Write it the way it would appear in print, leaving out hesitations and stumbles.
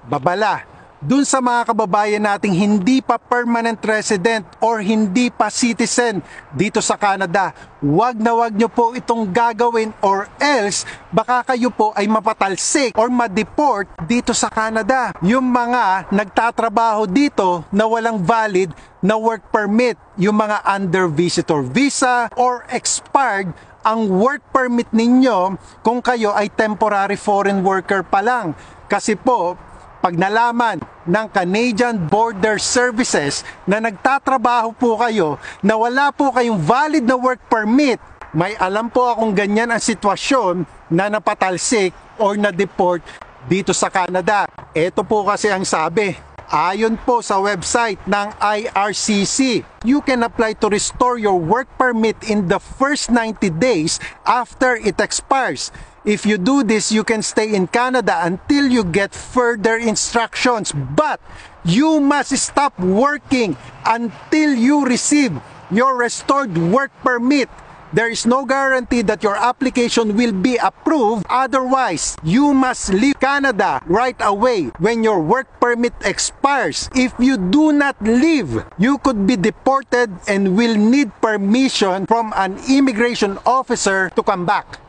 babala dun sa mga kababayan nating hindi pa permanent resident or hindi pa citizen dito sa Canada. Wag nyo po itong gagawin or else baka kayo po ay mapatalsik or ma-deport dito sa Canada. Yung mga nagtatrabaho dito na walang valid na work permit, yung mga under visitor visa or expired ang work permit ninyo kung kayo ay temporary foreign worker pa lang. Kasi po, pag nalaman ng Canadian Border Services na nagtatrabaho po kayo na wala po kayong valid na work permit, may alam po akong ganyan ang sitwasyon na napatalsik or na-deport dito sa Canada. Ito po kasi ang sabi. Ayon po sa website ng IRCC, you can apply to restore your work permit in the first 90 days after it expires. If you do this, you can stay in Canada until you get further instructions. But you must stop working until you receive your restored work permit. There is no guarantee that your application will be approved. Otherwise, you must leave Canada right away when your work permit expires. If you do not leave, you could be deported and will need permission from an immigration officer to come back.